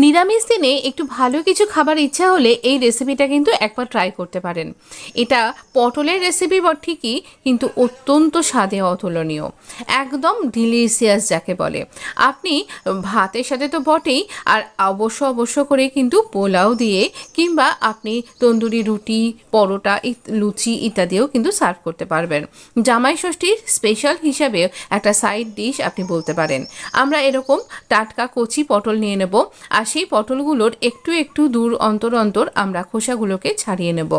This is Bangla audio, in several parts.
নিরামিষ দিনে একটু ভালো কিছু খাবার ইচ্ছা হলে এই রেসিপিটা কিন্তু একবার ট্রাই করতে পারেন। এটা পটলের রেসিপি ঠিকই, কিন্তু অত্যন্ত স্বাদে অতুলনীয়, একদম ডিলিশিয়াস যাকে বলে। আপনি ভাতের সাথে তো বটেই, আর অবশ্য করে কিন্তু পোলাও দিয়ে কিংবা আপনি তন্দুরি রুটি, পরোটা, লুচি ইত্যাদিও কিন্তু সার্ভ করতে পারবেন। জামাই ষষ্ঠীর স্পেশাল হিসাবে একটা সাইড ডিশ আপনি বলতে পারেন। আমরা এরকম টাটকা কচি পটল নিয়ে নেব, আর সেই পটলগুলোর একটু একটু দূর অন্তর অন্তর আমরা খোসাগুলোকে ছাড়িয়ে নেব,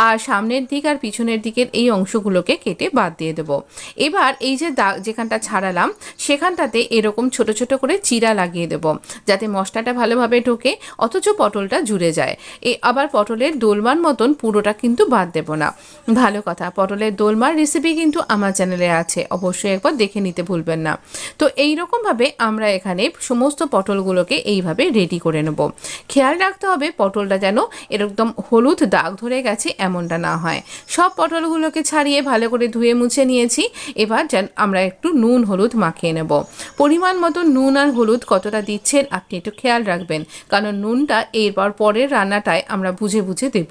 আর সামনের দিক আর পিছনের দিকের এই অংশগুলোকে কেটে বাদ দিয়ে দেব। এবার এই যে দাগ যেখানটা ছাড়ালাম সেখানটাতে এরকম ছোট ছোট করে চিরা লাগিয়ে দেব, যাতে মশলাটা ভালোভাবে ঢোকে অথচ পটলটা জুড়ে যায়। আবার পটলের দোলমার মতন পুরোটা কিন্তু বাদ দেব না। ভালো কথা, পটলের দোলমার রেসিপি কিন্তু আমার চ্যানেলে আছে, অবশ্যই একবার দেখে নিতে ভুলবেন না। তো এইরকমভাবে আমরা এখানে সমস্ত পটলগুলোকে এইভাবে রেডি করে নেব। খেয়াল রাখতে হবে পটলটা যেন এরকম হলুদ দাগ ধরে গেছে এমনটা না হয়। সব পটলগুলোকে ছাড়িয়ে ভালো করে ধুয়ে মুছে নিয়েছি। এবার যেন আমরা একটু নুন হলুদ মাখিয়ে নেব। পরিমাণ মতো নুন আর হলুদ কতটা দিচ্ছেন আপনি একটু খেয়াল রাখবেন, কারণ নুনটা এরপর পরের রান্নাটায় আমরা বুঝে বুঝে দেব।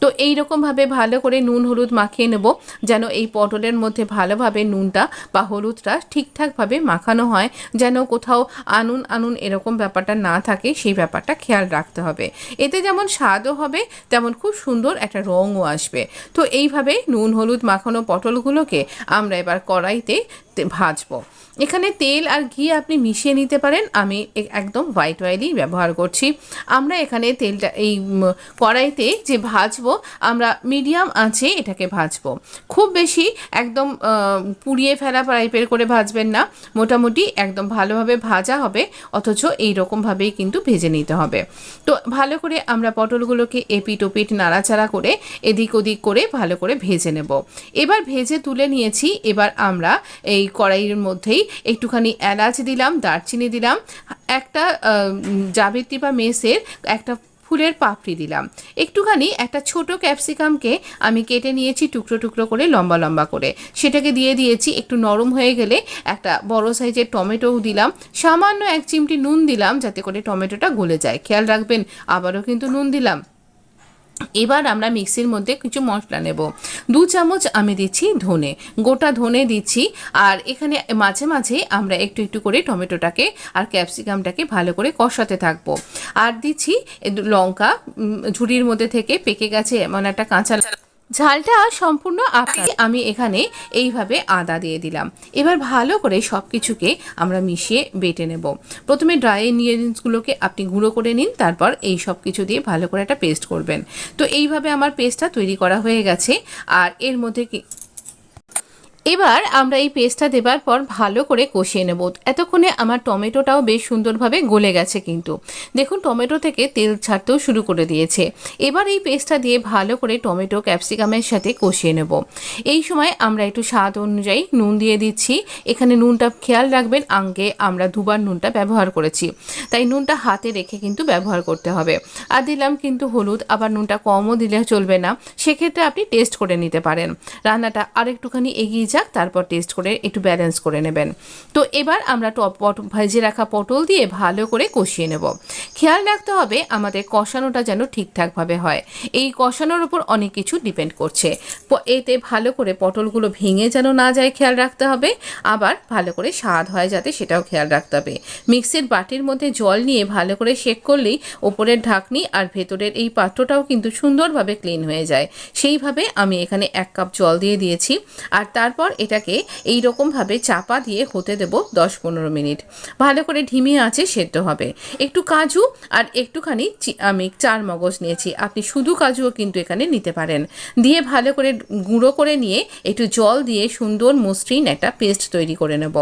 তো এইরকমভাবে ভালো করে নুন হলুদ মাখিয়ে নেব, যেন এই পটলের মধ্যে ভালোভাবে নুনটা বা হলুদটা ঠিকঠাকভাবে মাখানো হয়, যেন কোথাও আনুন আনুন এরকম ব্যাপারটা না থাকে, সেই ব্যাপারটা খেয়াল রাখতে হবে। এতে যেমন স্বাদও হবে, তেমন খুব সুন্দর একটা রঙও আসবে। তো এইভাবে নুন হলুদ মাখানো পটলগুলোকে আমরা এবার কড়াইতে ভাজবো। এখানে তেল আর ঘি আপনি মিশিয়ে নিতে পারেন, আমি একদম হোয়াইট অয়েলই ব্যবহার করছি। আমরা এখানে তেলটা এই কড়াইতে যে ভাজবো, আমরা মিডিয়াম আঁচে এটাকে ভাজবো। খুব বেশি একদম পুড়িয়ে ফেলা টাইপের করে ভাজবেন না, মোটামুটি একদম ভালোভাবে ভাজা হবে, অথচ এইরকমভাবেই কিন্তু ভেজে নিতে হবে। তো ভালো করে আমরা পটলগুলোকে এপিট ওপিট নাড়াচাড়া করে এদিক ওদিক করে ভালো করে ভেজে নেব। এবার ভেজে তুলে নিয়েছি। এবার আমরা এই কড়াইয়ের মধ্যেই একটুখানি এলাচ দিলাম, দারচিনি দিলাম, একটা জাবিত্রি বা মেসের একটা ফুলের পাপড়ি দিলাম, একটুখানি একটা ছোট ক্যাপসিকামকে আমি কেটে নিয়েছি টুকরো টুকরো করে লম্বা লম্বা করে, সেটাকে দিয়ে দিয়েছি। একটু নরম হয়ে গেলে একটা বড় সাইজের টমেটোও দিলাম, সামান্য 1 চিমটি নুন দিলাম যাতে করে টমেটোটা গলে যায়, খেয়াল রাখবেন আবারও কিন্তু নুন দিলাম। এবার আমরা মিক্সির মধ্যে কিছু মশলা নেব। 2 চামচ আমি দিচ্ছি ধনে, গোটা ধনে দিচ্ছি। আর এখানে মাঝে মাঝে আমরা একটু একটু করে টমেটোটাকে আর ক্যাপসিকামটাকে ভালো করে কষাতে থাকবো। আর দিচ্ছি লঙ্কা, ঝুড়ির মধ্যে থেকে পেকে গেছে এমন একটা কাঁচা ঝালটা সম্পূর্ণ আপনার। আমি এখানে এইভাবে আদা দিয়ে দিলাম। এবার ভালো করে সব কিছুকে আমরা মিশিয়ে বেটে নেব। প্রথমে ড্রাই ইনগ্রিডিয়েন্টসগুলোকে আপনি গুঁড়ো করে নিন, তারপর এই সব কিছু দিয়ে ভালো করে একটা পেস্ট করবেন। তো এইভাবে আমার পেস্টটা তৈরি করা হয়ে গেছে। আর এর মধ্যে এবার আমরা এই পেস্টটা দেবার পর ভালো করে কষিয়ে নেব। এতক্ষণে আমার টমেটোটাও বেশ সুন্দরভাবে গলে গেছে, কিন্তু দেখুন টমেটো থেকে তেল ছাড়তেও শুরু করে দিয়েছে। এবার এই পেস্টটা দিয়ে ভালো করে টমেটো ক্যাপসিকামের সাথে কষিয়ে নেব। এই সময় আমরা একটু স্বাদ অনুযায়ী নুন দিয়ে দিচ্ছি। এখানে নুনটা খেয়াল রাখবেন, আগে আমরা দুবার নুনটা ব্যবহার করেছি, তাই নুনটা হাতে রেখে কিন্তু ব্যবহার করতে হবে। আর দিলাম কিন্তু হলুদ, আবার নুনটা কমও দিলে চলবে না, সেক্ষেত্রে আপনি টেস্ট করে নিতে পারেন। রান্নাটা আর একটুখানি এগিয়ে যাক, তারপর টেস্ট করে একটু ব্যালেন্স করে নেবেন। তো এবার আমরা ভেজে রাখা পটল দিয়ে ভালো করে কষিয়ে নেব। খেয়াল রাখতে হবে আমাদের কষানোটা যেন ঠিকঠাকভাবে হয়, এই কষানোর উপর অনেক কিছু ডিপেন্ড করছে। এতে ভালো করে পটলগুলো ভেঙে যেন না যায় খেয়াল রাখতে হবে, আবার ভালো করে স্বাদ হয় যাতে সেটাও খেয়াল রাখতে হবে। মিক্সির বাটির মধ্যে জল নিয়ে ভালো করে শেক করলেই ওপরের ঢাকনি আর ভেতরের এই পাত্রটাও কিন্তু সুন্দরভাবে ক্লিন হয়ে যায়। সেইভাবে আমি এখানে 1 কাপ জল দিয়ে দিয়েছি। আর তারপর এটাকে এই রকমভাবে চাপা দিয়ে হতে দেব 10-15 মিনিট। ভালো করে ধিমি আঁচে সেদ্ধ হবে। একটু কাজু আর একটুখানি আমি চারমগজ নিয়েছি, আপনি শুধু কাজুও কিন্তু এখানে নিতে পারেন। দিয়ে ভালো করে গুঁড়ো করে নিয়ে একটু জল দিয়ে সুন্দর মসৃণ একটা পেস্ট তৈরি করে নেব।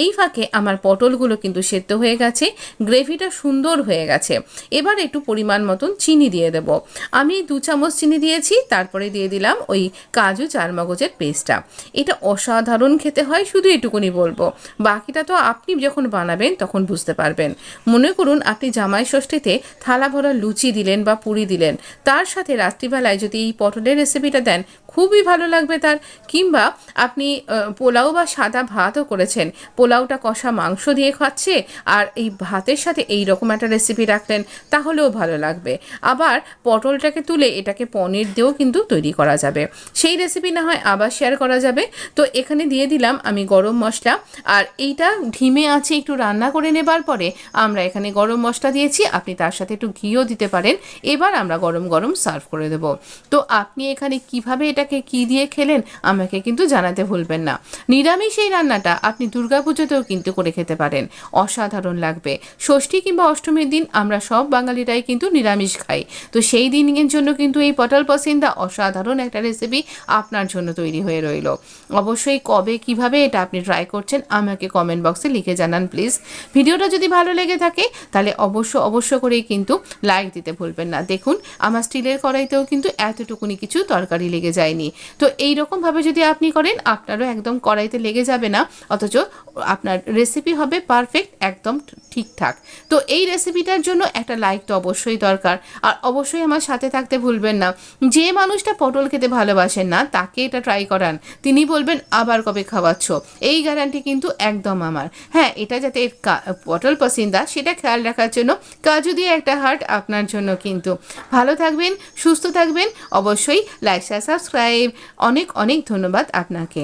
এই ফাঁকে আমার পটলগুলো কিন্তু সেদ্ধ হয়ে গেছে, গ্রেভিটা সুন্দর হয়ে গেছে। এবার একটু পরিমাণ মতন চিনি দিয়ে দেব। আমি 2 চামচ চিনি দিয়েছি, তারপরে দিয়ে দিলাম ওই কাজু চারমগজের পেস্টটা। এটা অসাধারণ খেতে হয়, শুধু এটুকুনি বলবো। বাকিটা তো আপনি যখন বানাবেন তখন বুঝতে পারবেন। মনে করুন আপনি জামাই ষষ্ঠীতে থালা ভরা লুচি দিলেন বা পুরি দিলেন, তার সাথে রাত্রিবেলায় যদি এই পটলের রেসিপিটা দেন, খুবই ভালো লাগবে তার। কিংবা আপনি পোলাও বা সাদা ভাতও করেছেন, পোলাওটা কষা মাংস দিয়ে খাচ্ছে আর এই ভাতের সাথে এই রকম একটা রেসিপি রাখলেন, তাহলেও ভালো লাগবে। আবার পটলটাকে তুলে এটাকে পনির দিয়েও কিন্তু তৈরি করা যাবে, সেই রেসিপি না হয় আবার শেয়ার করা যাবে। তো এখানে দিয়ে দিলাম আমি গরম মশলা, আর এইটা ধিমে আছে একটু রান্না করে নেবার পরে আমরা এখানে গরম মশলা দিয়েছি, আপনি তার সাথে একটু ঘিও দিতে পারেন। এবার আমরা গরম গরম সার্ভ করে দেব। তো আপনি এখানে কিভাবে এটাকে কি দিয়ে খেলেন আমাকে কিন্তু জানাতে ভুলবেন না। নিরামিষ এই রান্নাটা আপনি দুর্গাপুজোতেও কিন্তু করে খেতে পারেন, অসাধারণ লাগবে। ষষ্ঠী কিংবা অষ্টমীর দিন আমরা সব বাঙালিরাই কিন্তু নিরামিষ খাই, তো সেই দিনের জন্য কিন্তু এই পটল পসিন্দা অসাধারণ একটা রেসিপি আপনার জন্য তৈরি হয়ে রইল। অবশ্যই কবে কিভাবে এটা আপনি ট্রাই করছেন আমাকে কমেন্ট বক্সে লিখে জানান প্লিজ। ভিডিওটা যদি ভালো লেগে থাকে তাহলে অবশ্য করেই কিন্তু লাইক দিতে ভুলবেন না। দেখুন আমার স্টিলের কড়াইতেও কিন্তু এতটুকুনি কিছু তরকারি লেগে যায়নি। তো এই রকমভাবে যদি আপনি করেন আপনারও একদম কড়াইতে লেগে যাবে না, অথচ আপনার রেসিপি হবে পারফেক্ট, একদম ঠিকঠাক। তো এই রেসিপিটার জন্য একটা লাইক তো অবশ্যই দরকার, আর অবশ্যই আমার সাথে থাকতে ভুলবেন না। যে মানুষটা পটল খেতে ভালোবাসেন না তাকে এটা ট্রাই করান, তিনি বলবেন আবার কবে খাওয়াচ্ছ, এই গ্যারান্টি কিন্তু একদম আমার। হ্যাঁ, এটা যাতে পটল পসিন্দা সেটা খেয়াল রাখার জন্য কাজু দিয়ে একটা হার্ট আপনার জন্য কিন্তু। ভালো থাকবেন, সুস্থ থাকবেন, অবশ্যই লাইক শেয়ার সাবস্ক্রাইব। অনেক অনেক ধন্যবাদ আপনাকে।